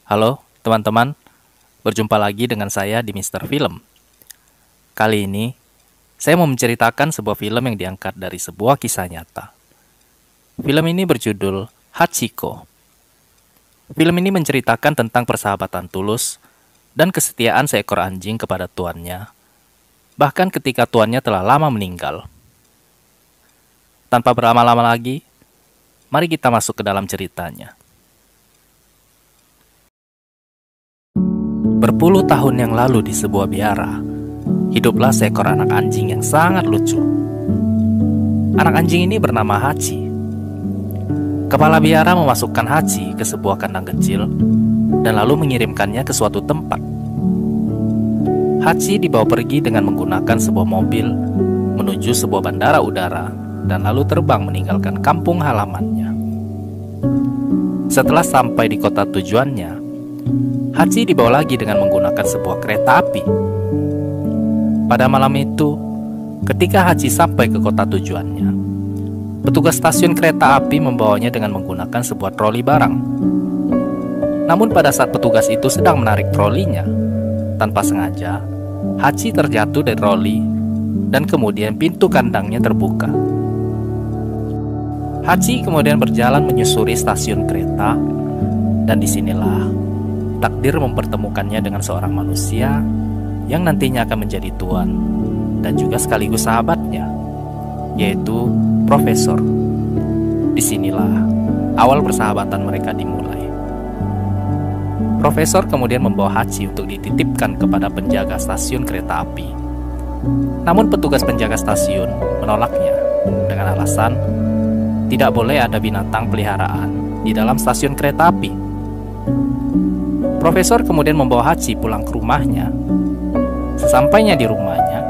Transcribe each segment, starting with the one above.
Halo teman-teman, berjumpa lagi dengan saya di Mister Film. Kali ini, saya mau menceritakan sebuah film yang diangkat dari sebuah kisah nyata. Film ini berjudul Hachiko. Film ini menceritakan tentang persahabatan tulus dan kesetiaan seekor anjing kepada tuannya, bahkan ketika tuannya telah lama meninggal. Tanpa berlama-lama lagi, mari kita masuk ke dalam ceritanya. Berpuluh tahun yang lalu di sebuah biara, hiduplah seekor anak anjing yang sangat lucu. Anak anjing ini bernama Hachi. Kepala biara memasukkan Hachi ke sebuah kandang kecil dan lalu mengirimkannya ke suatu tempat. Hachi dibawa pergi dengan menggunakan sebuah mobil menuju sebuah bandara udara dan lalu terbang meninggalkan kampung halamannya. Setelah sampai di kota tujuannya, Hachi dibawa lagi dengan menggunakan sebuah kereta api. Pada malam itu, ketika Hachi sampai ke kota tujuannya, petugas stasiun kereta api membawanya dengan menggunakan sebuah troli barang. Namun pada saat petugas itu sedang menarik trolinya, tanpa sengaja, Hachi terjatuh dari troli dan kemudian pintu kandangnya terbuka. Hachi kemudian berjalan menyusuri stasiun kereta, dan disinilah takdir mempertemukannya dengan seorang manusia yang nantinya akan menjadi tuan dan juga sekaligus sahabatnya, yaitu Profesor. Disinilah awal persahabatan mereka dimulai. Profesor kemudian membawa Hachi untuk dititipkan kepada penjaga stasiun kereta api. Namun petugas penjaga stasiun menolaknya dengan alasan tidak boleh ada binatang peliharaan di dalam stasiun kereta api. Profesor kemudian membawa Hachi pulang ke rumahnya. Sesampainya di rumahnya,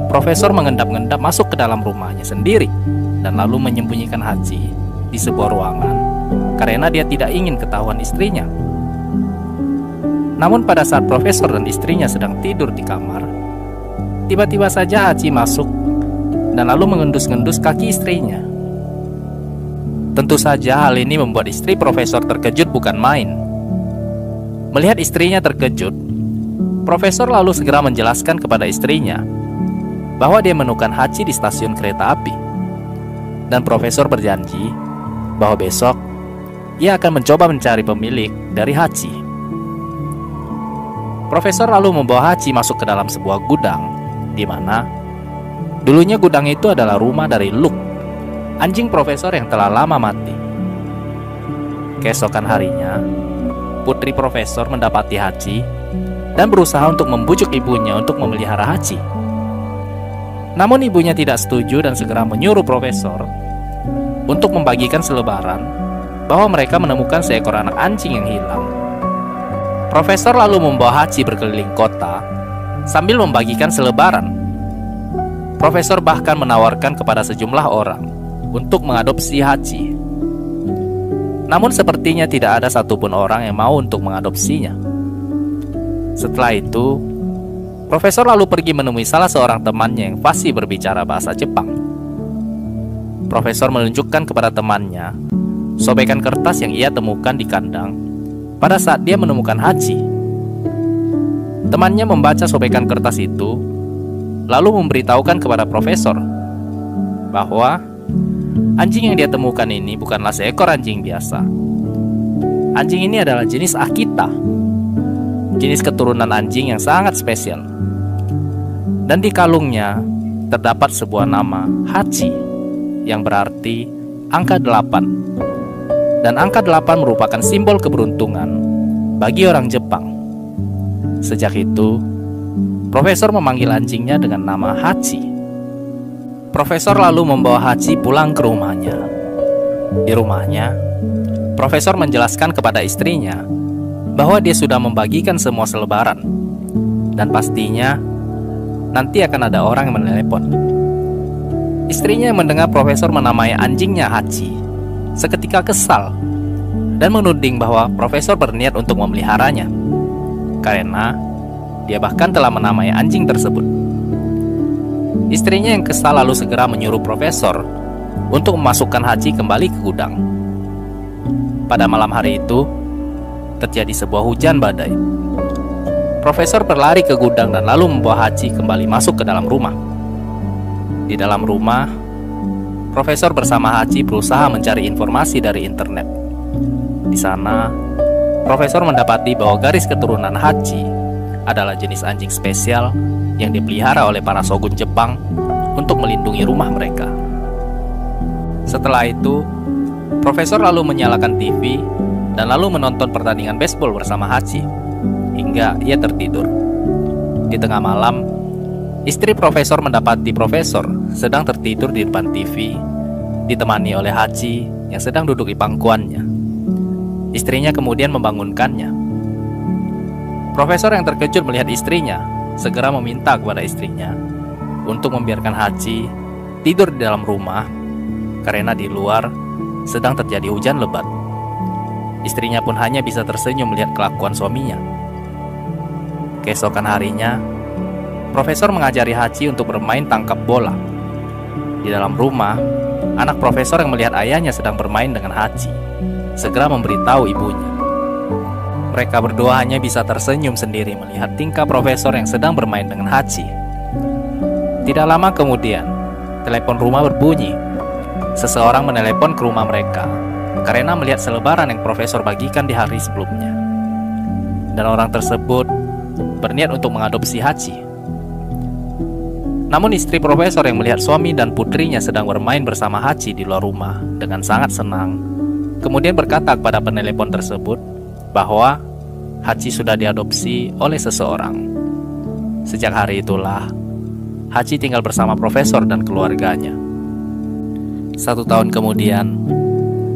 Profesor mengendap-endap masuk ke dalam rumahnya sendiri dan lalu menyembunyikan Hachi di sebuah ruangan karena dia tidak ingin ketahuan istrinya. Namun pada saat Profesor dan istrinya sedang tidur di kamar, tiba-tiba saja Hachi masuk dan lalu mengendus-ngendus kaki istrinya. Tentu saja hal ini membuat istri Profesor terkejut bukan main. Melihat istrinya terkejut, Profesor lalu segera menjelaskan kepada istrinya bahwa dia menemukan Hachi di stasiun kereta api. Dan Profesor berjanji bahwa besok ia akan mencoba mencari pemilik dari Hachi. Profesor lalu membawa Hachi masuk ke dalam sebuah gudang, di mana dulunya gudang itu adalah rumah dari Luke, anjing Profesor yang telah lama mati. Keesokan harinya, putri Profesor mendapati Hachi dan berusaha untuk membujuk ibunya untuk memelihara Hachi. Namun ibunya tidak setuju dan segera menyuruh Profesor untuk membagikan selebaran bahwa mereka menemukan seekor anak anjing yang hilang. Profesor lalu membawa Hachi berkeliling kota sambil membagikan selebaran. Profesor bahkan menawarkan kepada sejumlah orang untuk mengadopsi Hachi. Namun sepertinya tidak ada satupun orang yang mau untuk mengadopsinya. Setelah itu, Profesor lalu pergi menemui salah seorang temannya yang fasih berbicara bahasa Jepang. Profesor menunjukkan kepada temannya sobekan kertas yang ia temukan di kandang pada saat dia menemukan Hachi. Temannya membaca sobekan kertas itu, lalu memberitahukan kepada Profesor bahwa anjing yang dia temukan ini bukanlah seekor anjing biasa. Anjing ini adalah jenis Akita, jenis keturunan anjing yang sangat spesial. Dan di kalungnya terdapat sebuah nama Hachi yang berarti angka 8. Dan angka 8 merupakan simbol keberuntungan bagi orang Jepang. Sejak itu, Profesor memanggil anjingnya dengan nama Hachi. Profesor lalu membawa Hachi pulang ke rumahnya. Di rumahnya, Profesor menjelaskan kepada istrinya bahwa dia sudah membagikan semua selebaran dan pastinya nanti akan ada orang yang menelepon. Istrinya yang mendengar Profesor menamai anjingnya Hachi seketika kesal dan menuding bahwa Profesor berniat untuk memeliharanya karena dia bahkan telah menamai anjing tersebut. Istrinya yang kesal lalu segera menyuruh Profesor untuk memasukkan Hachi kembali ke gudang. Pada malam hari itu, terjadi sebuah hujan badai. Profesor berlari ke gudang dan lalu membawa Haji kembali masuk ke dalam rumah. Di dalam rumah, Profesor bersama Haji berusaha mencari informasi dari internet. Di sana, Profesor mendapati bahwa garis keturunan Haji adalah jenis anjing spesial yang dipelihara oleh para shogun Jepang untuk melindungi rumah mereka. Setelah itu, Profesor lalu menyalakan TV dan lalu menonton pertandingan baseball bersama Haji hingga ia tertidur. Di tengah malam, istri Profesor mendapati Profesor sedang tertidur di depan TV, ditemani oleh Haji yang sedang duduk di pangkuannya. Istrinya kemudian membangunkannya. Profesor yang terkejut melihat istrinya segera meminta kepada istrinya untuk membiarkan Haji tidur di dalam rumah karena di luar sedang terjadi hujan lebat. Istrinya pun hanya bisa tersenyum melihat kelakuan suaminya. Keesokan harinya, Profesor mengajari Haji untuk bermain tangkap bola. Di dalam rumah, anak Profesor yang melihat ayahnya sedang bermain dengan Haji segera memberitahu ibunya. Mereka berdua hanya bisa tersenyum sendiri melihat tingkah Profesor yang sedang bermain dengan Haji. Tidak lama kemudian, telepon rumah berbunyi. Seseorang menelepon ke rumah mereka karena melihat selebaran yang Profesor bagikan di hari sebelumnya. Dan orang tersebut berniat untuk mengadopsi Haji. Namun istri Profesor yang melihat suami dan putrinya sedang bermain bersama Haji di luar rumah dengan sangat senang, kemudian berkata kepada penelepon tersebut bahwa Haji sudah diadopsi oleh seseorang. Sejak hari itulah, Haji tinggal bersama Profesor dan keluarganya. 1 tahun kemudian,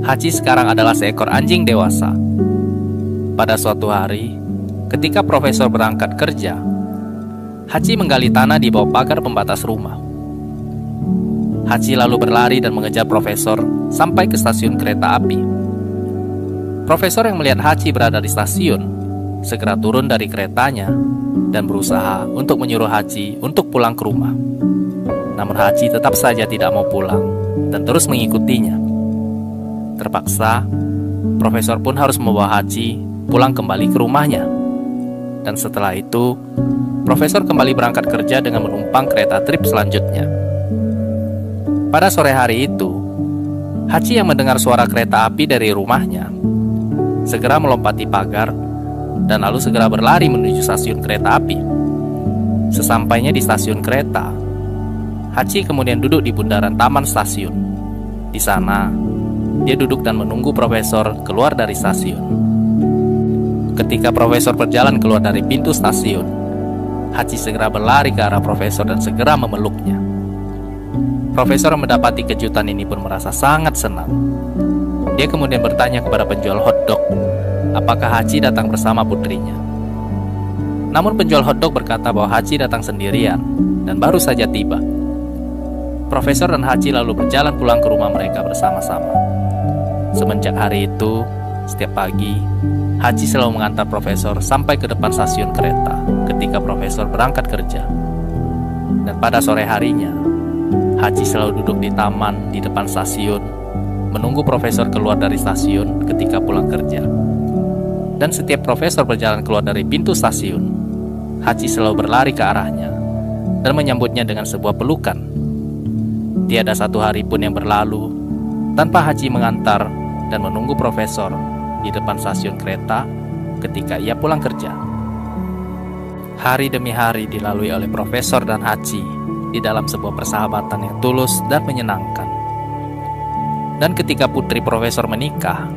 Haji sekarang adalah seekor anjing dewasa. Pada suatu hari, ketika Profesor berangkat kerja, Haji menggali tanah di bawah pagar pembatas rumah. Haji lalu berlari dan mengejar Profesor sampai ke stasiun kereta api. Profesor yang melihat Haji berada di stasiun segera turun dari keretanya dan berusaha untuk menyuruh Haji untuk pulang ke rumah. Namun Haji tetap saja tidak mau pulang dan terus mengikutinya. Terpaksa, Profesor pun harus membawa Haji pulang kembali ke rumahnya. Dan setelah itu, Profesor kembali berangkat kerja dengan menumpang kereta trip selanjutnya. Pada sore hari itu, Haji yang mendengar suara kereta api dari rumahnya segera melompati pagar dan lalu segera berlari menuju stasiun kereta api. Sesampainya di stasiun kereta, Haji kemudian duduk di bundaran taman stasiun. Di sana, dia duduk dan menunggu Profesor keluar dari stasiun. Ketika Profesor berjalan keluar dari pintu stasiun, Haji segera berlari ke arah Profesor dan segera memeluknya. Profesor yang mendapati kejutan ini pun merasa sangat senang. Dia kemudian bertanya kepada penjual hotdog, apakah Haji datang bersama putrinya. Namun penjual hotdog berkata bahwa Haji datang sendirian dan baru saja tiba. Profesor dan Haji lalu berjalan pulang ke rumah mereka bersama-sama. Semenjak hari itu, setiap pagi, Haji selalu mengantar Profesor sampai ke depan stasiun kereta ketika Profesor berangkat kerja. Dan pada sore harinya, Haji selalu duduk di taman di depan stasiun, menunggu Profesor keluar dari stasiun ketika pulang kerja. Dan setiap Profesor berjalan keluar dari pintu stasiun, Haji selalu berlari ke arahnya dan menyambutnya dengan sebuah pelukan. Tiada satu hari pun yang berlalu tanpa Haji mengantar dan menunggu Profesor di depan stasiun kereta ketika ia pulang kerja. Hari demi hari dilalui oleh Profesor dan Haji di dalam sebuah persahabatan yang tulus dan menyenangkan. Dan ketika putri Profesor menikah,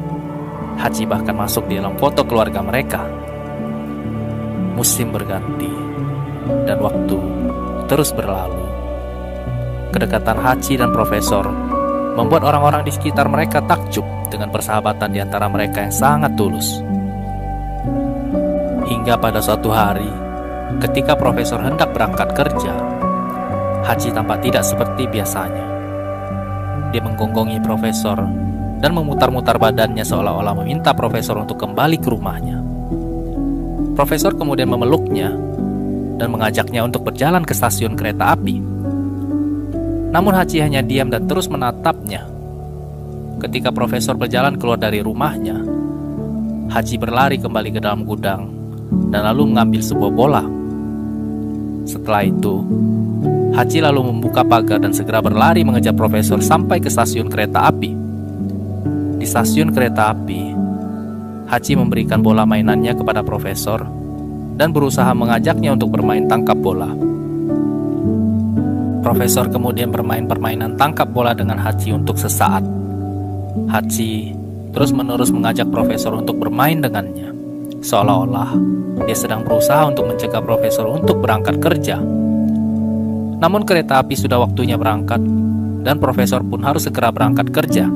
Haji bahkan masuk di dalam foto keluarga mereka. Musim berganti dan waktu terus berlalu. Kedekatan Haji dan Profesor membuat orang-orang di sekitar mereka takjub dengan persahabatan di antara mereka yang sangat tulus. Hingga pada suatu hari, ketika Profesor hendak berangkat kerja, Haji tampak tidak seperti biasanya. Dia menggonggongi Profesor dan memutar-mutar badannya seolah-olah meminta Profesor untuk kembali ke rumahnya. Profesor kemudian memeluknya dan mengajaknya untuk berjalan ke stasiun kereta api. Namun Haji hanya diam dan terus menatapnya. Ketika Profesor berjalan keluar dari rumahnya, Haji berlari kembali ke dalam gudang dan lalu mengambil sebuah bola. Setelah itu, Haji lalu membuka pagar dan segera berlari mengejar profesor sampai ke stasiun kereta api. Di stasiun kereta api, Haji memberikan bola mainannya kepada profesor dan berusaha mengajaknya untuk bermain tangkap bola. Profesor kemudian bermain permainan tangkap bola dengan Haji untuk sesaat. Haji terus-menerus mengajak profesor untuk bermain dengannya, seolah-olah dia sedang berusaha untuk mencegah profesor untuk berangkat kerja. Namun kereta api sudah waktunya berangkat dan profesor pun harus segera berangkat kerja.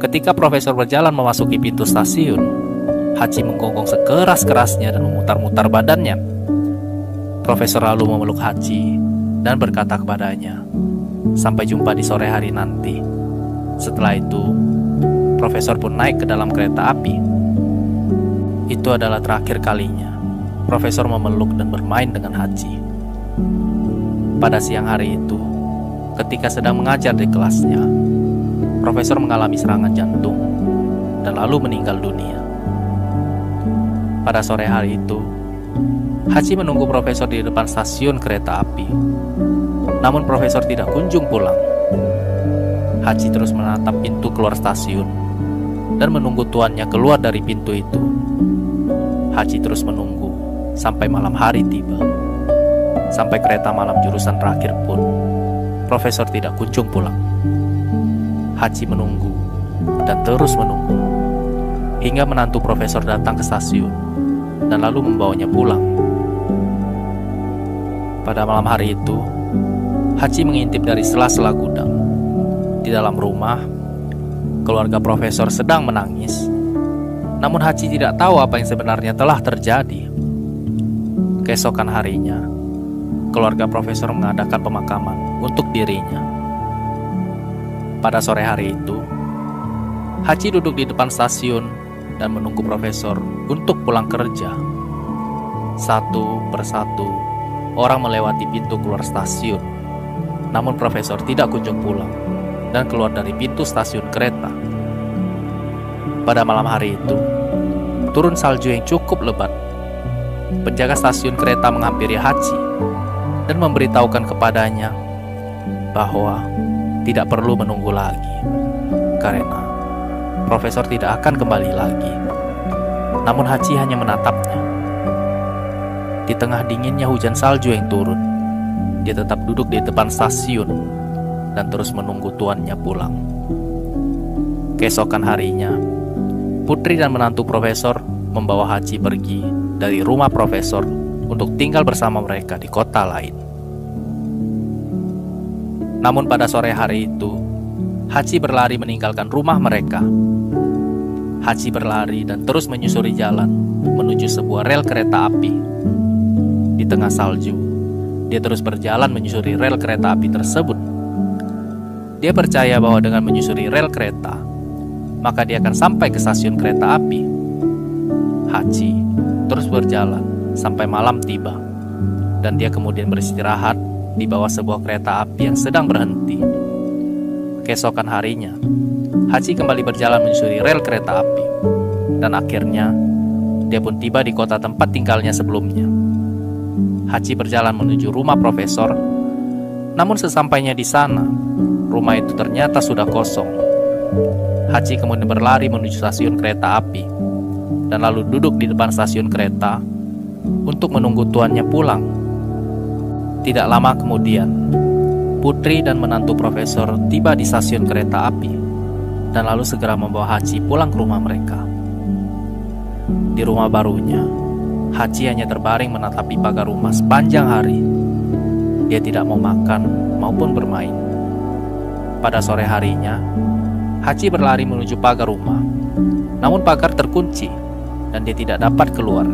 Ketika profesor berjalan memasuki pintu stasiun, Haji menggonggong sekeras-kerasnya dan memutar-mutar badannya. Profesor lalu memeluk Haji dan berkata kepadanya, "Sampai jumpa di sore hari nanti." Setelah itu, profesor pun naik ke dalam kereta api. Itu adalah terakhir kalinya profesor memeluk dan bermain dengan Haji. Pada siang hari itu, ketika sedang mengajar di kelasnya, profesor mengalami serangan jantung dan lalu meninggal dunia. Pada sore hari itu, Haji menunggu profesor di depan stasiun kereta api. Namun profesor tidak kunjung pulang. Haji terus menatap pintu keluar stasiun dan menunggu tuannya keluar dari pintu itu. Haji terus menunggu sampai malam hari tiba. Sampai kereta malam jurusan terakhir pun, profesor tidak kunjung pulang. Haji menunggu dan terus menunggu hingga menantu profesor datang ke stasiun dan lalu membawanya pulang. Pada malam hari itu, Haji mengintip dari sela-sela gudang. Di dalam rumah, keluarga profesor sedang menangis. Namun Haji tidak tahu apa yang sebenarnya telah terjadi. Keesokan harinya, keluarga profesor mengadakan pemakaman untuk dirinya. Pada sore hari itu, Haji duduk di depan stasiun dan menunggu profesor untuk pulang kerja. Satu persatu, orang melewati pintu keluar stasiun. Namun profesor tidak kunjung pulang dan keluar dari pintu stasiun kereta. Pada malam hari itu, turun salju yang cukup lebat. Penjaga stasiun kereta menghampiri Haji dan memberitahukan kepadanya bahwa tidak perlu menunggu lagi, karena profesor tidak akan kembali lagi. Namun Haji hanya menatapnya. Di tengah dinginnya hujan salju yang turun, dia tetap duduk di depan stasiun dan terus menunggu tuannya pulang. Keesokan harinya, putri dan menantu profesor membawa Haji pergi dari rumah profesor untuk tinggal bersama mereka di kota lain. Namun pada sore hari itu, Haji berlari meninggalkan rumah mereka. Haji berlari dan terus menyusuri jalan menuju sebuah rel kereta api. Di tengah salju, dia terus berjalan menyusuri rel kereta api tersebut. Dia percaya bahwa dengan menyusuri rel kereta, maka dia akan sampai ke stasiun kereta api. Haji terus berjalan sampai malam tiba, dan dia kemudian beristirahat di bawah sebuah kereta api yang sedang berhenti. Keesokan harinya, Haji kembali berjalan menyusuri rel kereta api, dan akhirnya dia pun tiba di kota tempat tinggalnya sebelumnya. Haji berjalan menuju rumah profesor, namun sesampainya di sana, rumah itu ternyata sudah kosong. Haji kemudian berlari menuju stasiun kereta api, dan lalu duduk di depan stasiun kereta untuk menunggu tuannya pulang. Tidak lama kemudian, putri dan menantu profesor tiba di stasiun kereta api, dan lalu segera membawa Haji pulang ke rumah mereka. Di rumah barunya, Haji hanya terbaring menatapi pagar rumah sepanjang hari. Dia tidak mau makan maupun bermain. Pada sore harinya, Haji berlari menuju pagar rumah. Namun pagar terkunci dan dia tidak dapat keluar.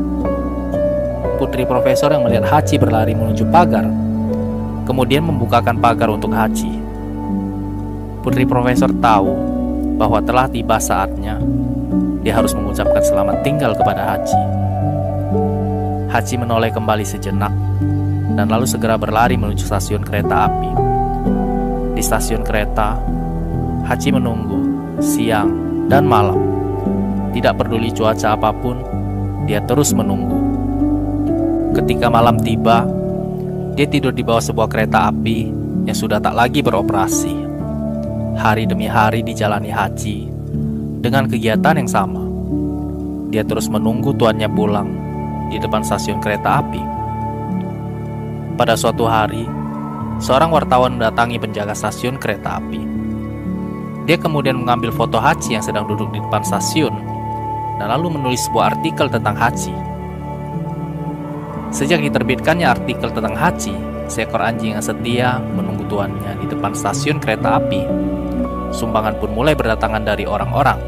Putri profesor yang melihat Haji berlari menuju pagar, kemudian membukakan pagar untuk Haji. Putri profesor tahu bahwa telah tiba saatnya dia harus mengucapkan selamat tinggal kepada Haji. Haji menoleh kembali sejenak dan lalu segera berlari menuju stasiun kereta api. Di stasiun kereta, Haji menunggu siang dan malam. Tidak peduli cuaca apapun, dia terus menunggu. Ketika malam tiba, dia tidur di bawah sebuah kereta api yang sudah tak lagi beroperasi. Hari demi hari dijalani Haji dengan kegiatan yang sama. Dia terus menunggu tuannya pulang di depan stasiun kereta api. Pada suatu hari, seorang wartawan mendatangi penjaga stasiun kereta api. Dia kemudian mengambil foto Haji yang sedang duduk di depan stasiun dan lalu menulis sebuah artikel tentang Haji. Sejak diterbitkannya artikel tentang Haji, seekor anjing yang setia menunggu tuannya di depan stasiun kereta api, sumbangan pun mulai berdatangan dari orang-orang.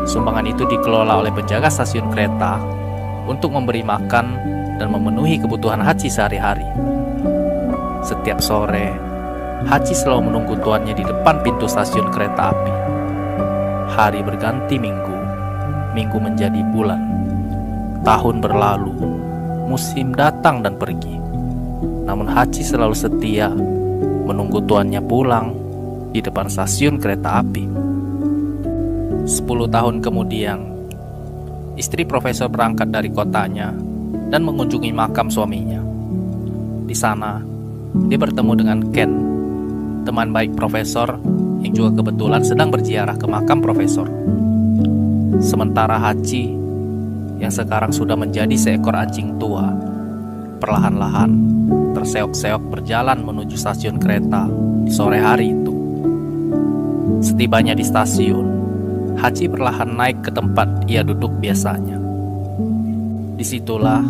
Sumbangan itu dikelola oleh penjaga stasiun kereta untuk memberi makan dan memenuhi kebutuhan Haji sehari-hari. Setiap sore, Haji selalu menunggu tuannya di depan pintu stasiun kereta api. Hari berganti minggu, minggu menjadi bulan. Tahun berlalu, musim datang dan pergi. Namun Haji selalu setia menunggu tuannya pulang di depan stasiun kereta api. 10 tahun kemudian, istri profesor berangkat dari kotanya dan mengunjungi makam suaminya. Di sana, dia bertemu dengan Ken, teman baik profesor yang juga kebetulan sedang berziarah ke makam profesor. Sementara Haji, yang sekarang sudah menjadi seekor anjing tua, perlahan-lahan terseok-seok berjalan menuju stasiun kereta di sore hari itu. Setibanya di stasiun, Haji perlahan naik ke tempat ia duduk biasanya. Disitulah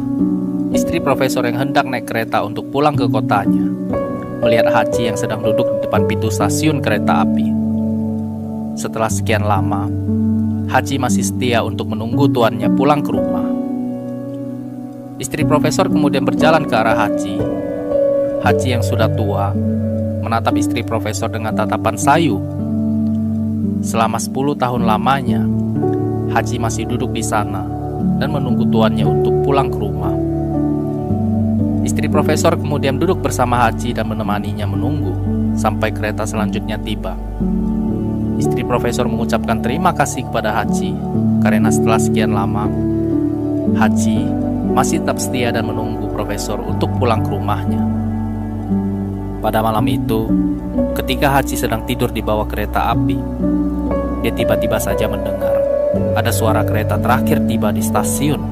istri profesor yang hendak naik kereta untuk pulang ke kotanya melihat Haji yang sedang duduk di depan pintu stasiun kereta api. Setelah sekian lama, Haji masih setia untuk menunggu tuannya pulang ke rumah. Istri profesor kemudian berjalan ke arah Haji. Haji yang sudah tua menatap istri profesor dengan tatapan sayu. Selama 10 tahun lamanya, Haji masih duduk di sana dan menunggu tuannya untuk pulang ke rumah. Istri profesor kemudian duduk bersama Haji dan menemaninya menunggu sampai kereta selanjutnya tiba. Istri profesor mengucapkan terima kasih kepada Haji karena setelah sekian lama, Haji masih tetap setia dan menunggu profesor untuk pulang ke rumahnya. Pada malam itu, ketika Haji sedang tidur di bawah kereta api, dia tiba-tiba saja mendengar ada suara kereta terakhir tiba di stasiun.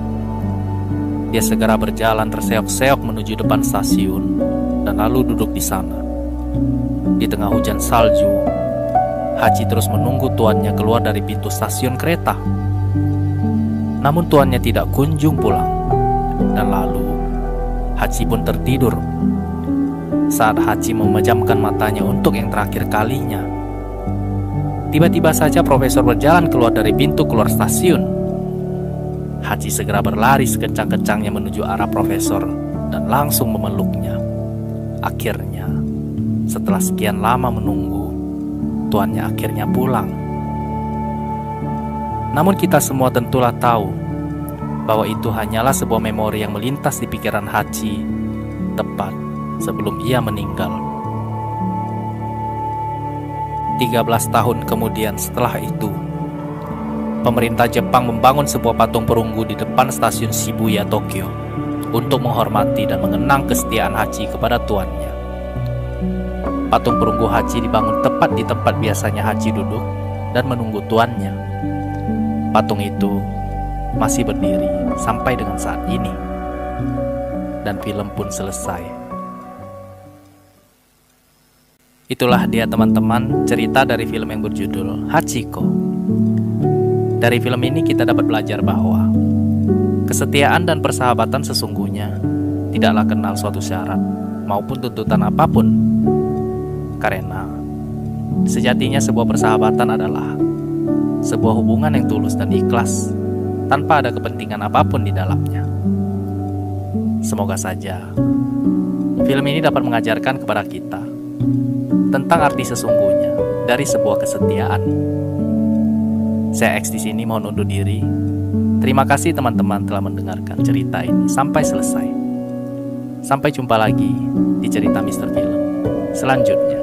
Dia segera berjalan terseok-seok menuju depan stasiun dan lalu duduk di sana. Di tengah hujan salju, Haji terus menunggu tuannya keluar dari pintu stasiun kereta. Namun tuannya tidak kunjung pulang. Dan lalu Haji pun tertidur. Saat Haji memejamkan matanya untuk yang terakhir kalinya, tiba-tiba saja profesor berjalan keluar dari pintu keluar stasiun. Haji segera berlari sekencang-kencangnya menuju arah profesor dan langsung memeluknya. Akhirnya, setelah sekian lama menunggu, tuannya akhirnya pulang. Namun kita semua tentulah tahu bahwa itu hanyalah sebuah memori yang melintas di pikiran Haji tepat sebelum ia meninggal. 13 tahun kemudian setelah itu, pemerintah Jepang membangun sebuah patung perunggu di depan stasiun Shibuya, Tokyo untuk menghormati dan mengenang kesetiaan Haji kepada tuannya. Patung perunggu Haji dibangun tepat di tempat biasanya Haji duduk dan menunggu tuannya. Patung itu masih berdiri sampai dengan saat ini. Dan film pun selesai. Itulah dia teman-teman, cerita dari film yang berjudul Hachiko. Dari film ini kita dapat belajar bahwa kesetiaan dan persahabatan sesungguhnya tidaklah kenal suatu syarat maupun tuntutan apapun. Karena sejatinya sebuah persahabatan adalah sebuah hubungan yang tulus dan ikhlas tanpa ada kepentingan apapun di dalamnya. Semoga saja film ini dapat mengajarkan kepada kita tentang arti sesungguhnya dari sebuah kesetiaan. Saya X di sini mohon undur diri. Terima kasih teman-teman telah mendengarkan cerita ini sampai selesai. Sampai jumpa lagi di cerita Mr. Film selanjutnya.